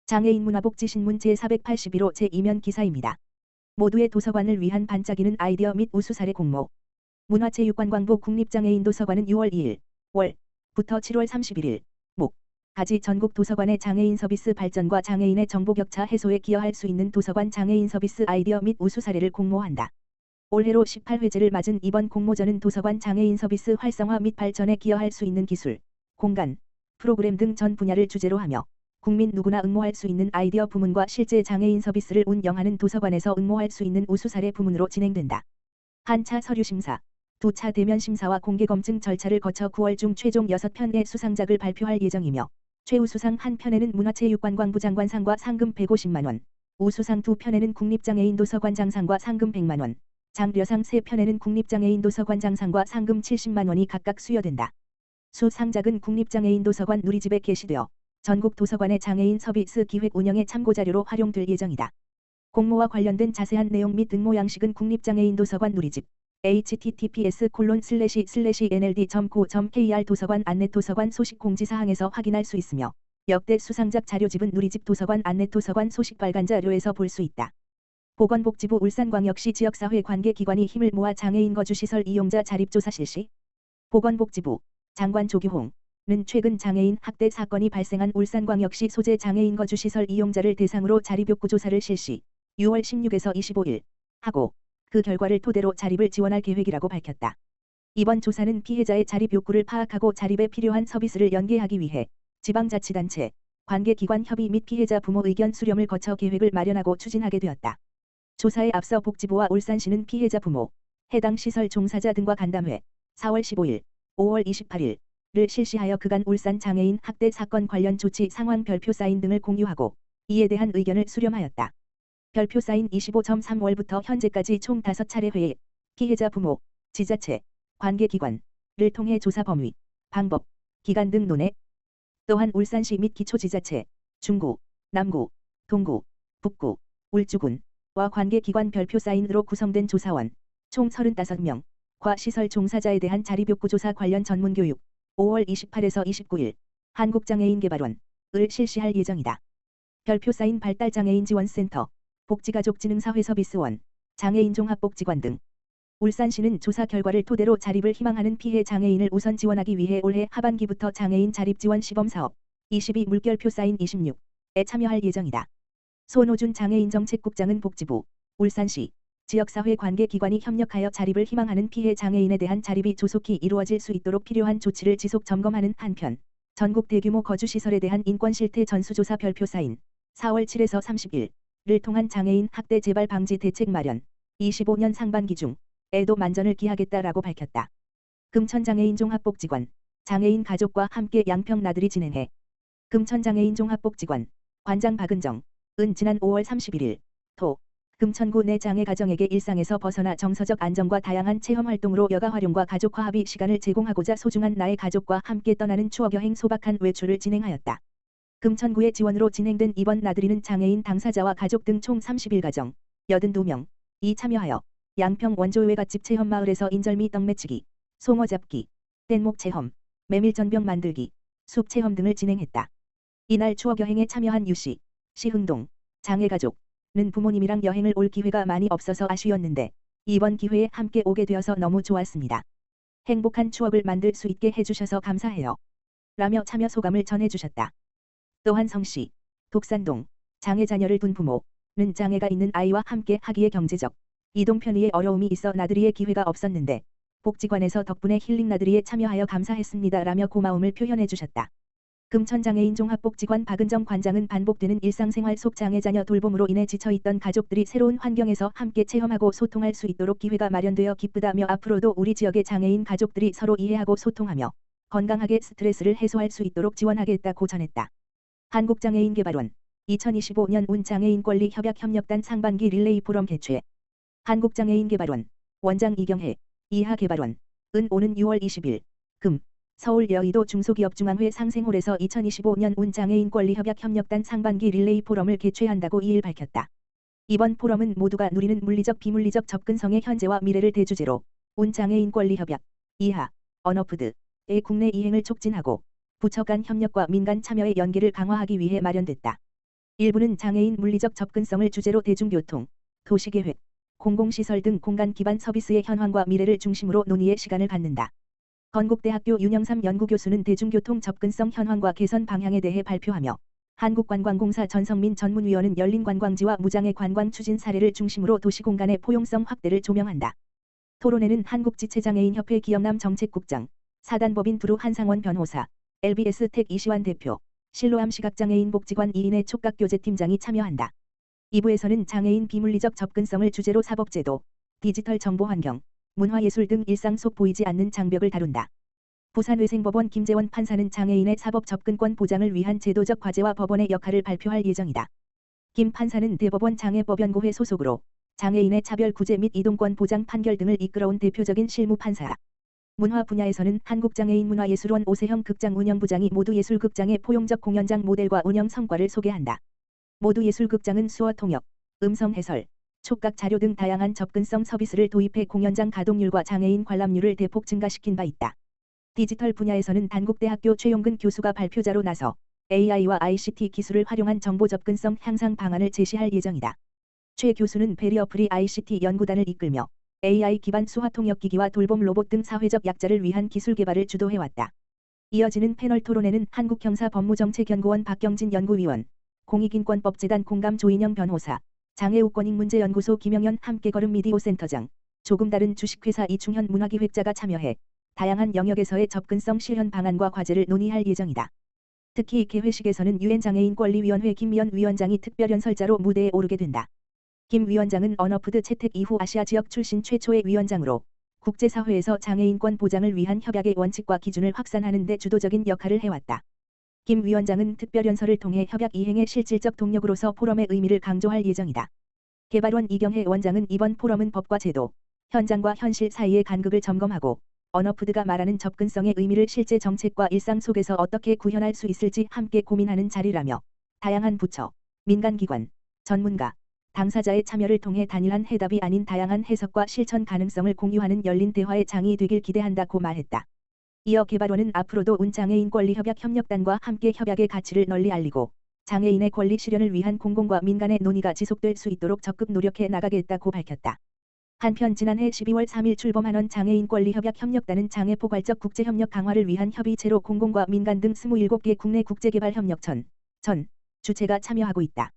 장애인 문화복지신문 제481호 제2면 기사입니다. 모두의 도서관을 위한 반짝이는 아이디어 및 우수 사례 공모. 문화체육관광부 국립장애인도서관은 6월 2일 월부터 7월 31일 목까지 전국 도서관의 장애인 서비스 발전과 장애인의 정보 격차 해소에 기여할 수 있는 도서관 장애인 서비스 아이디어 및 우수 사례를 공모한다. 올해로 18회째를 맞은 이번 공모전은 도서관 장애인 서비스 활성화 및 발전에 기여할 수 있는 기술, 공간, 프로그램 등 전 분야를 주제로 하며 국민 누구나 응모할 수 있는 아이디어 부문과 실제 장애인 서비스를 운영하는 도서관에서 응모할 수 있는 우수 사례 부문으로 진행된다. 1차 서류 심사, 2차 대면 심사와 공개 검증 절차를 거쳐 9월 중 최종 6편의 수상작을 발표할 예정이며 최우수상 1편에는 문화체육관광부 장관상과 상금 150만원, 우수상 2편에는 국립장애인도서관장상과 상금 100만원, 장려상 3편에는 국립장애인도서관장상과 상금 70만원이 각각 수여된다. 수상작은 국립장애인도서관 누리집에 게시되어 전국 도서관의 장애인 서비스 기획 운영의 참고자료로 활용될 예정이다. 공모와 관련된 자세한 내용 및 응모 양식은 국립장애인도서관 누리집 https://nld.co.kr 도서관 안내도서관 소식 공지사항에서 확인할 수 있으며 역대 수상작 자료집은 누리집 도서관 안내도서관 소식 발간 자료에서 볼 수 있다. 보건복지부 울산광역시 지역사회 관계기관이 힘을 모아 장애인 거주시설 이용자 자립조사 실시. 보건복지부 장관 조규홍 는 최근 장애인 학대 사건이 발생한 울산광역시 소재 장애인 거주시설 이용자를 대상으로 자립욕구 조사를 실시 6월 16에서 25일 하고 그 결과를 토대로 자립을 지원할 계획이라고 밝혔다. 이번 조사는 피해자의 자립 욕구를 파악하고 자립에 필요한 서비스를 연계하기 위해 지방자치단체, 관계기관 협의 및 피해자 부모 의견 수렴을 거쳐 계획을 마련하고 추진하게 되었다. 조사에 앞서 복지부와 울산시는 피해자 부모, 해당 시설 종사자 등과 간담회 4월 15일, 5월 28일 를 실시하여 그간 울산 장애인 학대 사건 관련 조치 상황 별표 사인 등을 공유하고 이에 대한 의견을 수렴하였다. 별표 사인 25.3월부터 현재까지 총 5차례 회의, 피해자 부모, 지자체, 관계기관을 통해 조사 범위, 방법, 기간 등 논의. 또한 울산시 및 기초지자체, 중구, 남구, 동구, 북구, 울주군과 관계기관 별표 사인으로 구성된 조사원 총 35명과 시설 종사자에 대한 자립욕구 조사 관련 전문교육 5월 28에서 29일 한국장애인개발원을 실시할 예정이다. 별표 사인 발달장애인지원센터, 복지가족진흥사회서비스원, 장애인종합복지관 등. 울산시는 조사 결과를 토대로 자립을 희망하는 피해 장애인을 우선 지원하기 위해 올해 하반기부터 장애인 자립지원 시범사업 22 물결표 사인 26에 참여할 예정이다. 손호준 장애인정책국장은 복지부, 울산시, 지역사회 관계기관이 협력하여 자립을 희망하는 피해 장애인에 대한 자립이 조속히 이루어질 수 있도록 필요한 조치를 지속 점검하는 한편 전국 대규모 거주시설에 대한 인권실태 전수조사 별표 사인 4월 7에서 30일을 통한 장애인 학대 재발 방지 대책 마련 25년 상반기 중에도 만전을 기하겠다라고 밝혔다. 금천장애인종합복지관, 장애인 가족과 함께 양평 나들이 진행해. 금천장애인종합복지관, 관장 박은정, 은 지난 5월 31일 금천구 내 장애 가정에게 일상에서 벗어나 정서적 안정과 다양한 체험 활동으로 여가 활용과 가족 화합의 시간을 제공하고자 소중한 나의 가족과 함께 떠나는 추억여행 소박한 외출을 진행하였다. 금천구의 지원으로 진행된 이번 나들이는 장애인 당사자와 가족 등 총 31가정 82명이 참여하여 양평 원조 외갓집 체험마을에서 인절미 떡매치기, 송어 잡기, 뗏목 체험, 메밀전병 만들기, 숲 체험 등을 진행했다. 이날 추억여행에 참여한 유씨, 시흥동, 장애가족 는 부모님이랑 여행을 올 기회가 많이 없어서 아쉬웠는데 이번 기회에 함께 오게 되어서 너무 좋았습니다. 행복한 추억을 만들 수 있게 해주셔서 감사해요. 라며 참여 소감을 전해주셨다. 또한 성씨, 독산동, 장애 자녀를 둔 부모는 장애가 있는 아이와 함께 하기에 경제적, 이동 편의에 어려움이 있어 나들이의 기회가 없었는데 복지관에서 덕분에 힐링 나들이에 참여하여 감사했습니다. 라며 고마움을 표현해주셨다. 금천장애인종합복지관 박은정 관장은 반복되는 일상생활 속 장애 자녀 돌봄으로 인해 지쳐있던 가족들이 새로운 환경에서 함께 체험하고 소통할 수 있도록 기회가 마련되어 기쁘다며 앞으로도 우리 지역의 장애인 가족들이 서로 이해하고 소통하며 건강하게 스트레스를 해소할 수 있도록 지원하겠다고 전했다. 한국장애인개발원 2025년 운장애인권리협약협력단 상반기 릴레이 포럼 개최. 한국장애인개발원 원장 이경혜, 이하개발원 은 오는 6월 20일 서울 여의도 중소기업중앙회 상생홀에서 2025년 운장애인권리협약협력단 상반기 릴레이 포럼을 개최한다고 2일 밝혔다. 이번 포럼은 모두가 누리는 물리적 비물리적 접근성의 현재와 미래를 대주제로 운장애인권리협약, 이하, 언어푸드의 국내 이행을 촉진하고 부처 간 협력과 민간 참여의 연계를 강화하기 위해 마련됐다. 일부는 장애인 물리적 접근성을 주제로 대중교통, 도시계획, 공공시설 등 공간 기반 서비스의 현황과 미래를 중심으로 논의의 시간을 갖는다. 건국대학교 윤영삼 연구교수는 대중교통 접근성 현황과 개선 방향에 대해 발표하며 한국관광공사 전성민 전문위원은 열린 관광지와 무장애 관광 추진 사례를 중심으로 도시공간의 포용성 확대를 조명한다. 토론회는 한국지체장애인협회 기영남 정책국장, 사단법인 두루 한상원 변호사, LBS 택 이시환 대표, 실로암 시각장애인 복지관 이인혜 촉각교제팀장이 참여한다. 2부에서는 장애인 비물리적 접근성을 주제로 사법제도, 디지털 정보환경, 문화예술 등 일상 속 보이지 않는 장벽을 다룬다. 부산외생법원 김재원 판사는 장애인의 사법 접근권 보장을 위한 제도적 과제와 법원의 역할을 발표할 예정이다. 김 판사는 대법원 장애법연구회 소속으로 장애인의 차별 구제 및 이동권 보장 판결 등을 이끌어온 대표적인 실무 판사다. 문화 분야에서는 한국장애인문화예술원 오세형 극장 운영부장이 모두예술극장의 포용적 공연장 모델과 운영 성과를 소개한다. 모두예술극장은 수어 통역, 음성 해설, 촉각 자료 등 다양한 접근성 서비스를 도입해 공연장 가동률과 장애인 관람률을 대폭 증가시킨 바 있다. 디지털 분야에서는 단국대학교 최용근 교수가 발표자로 나서 AI와 ICT 기술을 활용한 정보 접근성 향상 방안을 제시할 예정이다. 최 교수는 베리어프리 ICT 연구단을 이끌며 AI 기반 수화 통역기기와 돌봄 로봇 등 사회적 약자를 위한 기술 개발을 주도해왔다. 이어지는 패널 토론회는 한국형사법무정책연구원 박경진 연구위원, 공익인권법재단 공감 조인영 변호사, 장애우권익문제연구소 김영현 함께걸음 미디어센터장, 조금 다른 주식회사 이충현 문화기획자가 참여해 다양한 영역에서의 접근성 실현 방안과 과제를 논의할 예정이다. 특히 개회식에서는 유엔장애인권리위원회 김미연 위원장이 특별연설자로 무대에 오르게 된다. 김 위원장은 언어푸드 채택 이후 아시아 지역 출신 최초의 위원장으로 국제사회에서 장애인권 보장을 위한 협약의 원칙과 기준을 확산하는 데 주도적인 역할을 해왔다. 김 위원장은 특별연설을 통해 협약 이행의 실질적 동력으로서 포럼의 의미를 강조할 예정이다. 개발원 이경혜 원장은 이번 포럼은 법과 제도, 현장과 현실 사이의 간극을 점검하고 언어푸드가 말하는 접근성의 의미를 실제 정책과 일상 속에서 어떻게 구현할 수 있을지 함께 고민하는 자리라며 다양한 부처, 민간기관, 전문가, 당사자의 참여를 통해 단일한 해답이 아닌 다양한 해석과 실천 가능성을 공유하는 열린 대화의 장이 되길 기대한다고 말했다. 이어 개발원은 앞으로도 운장애인권리협약협력단과 함께 협약의 가치를 널리 알리고 장애인의 권리 실현을 위한 공공과 민간의 논의가 지속될 수 있도록 적극 노력해 나가겠다고 밝혔다. 한편 지난해 12월 3일 출범한 장애인권리협약협력단은 장애포괄적 국제협력 강화를 위한 협의체로 공공과 민간 등 27개 국내 국제개발협력천, 주체가 참여하고 있다.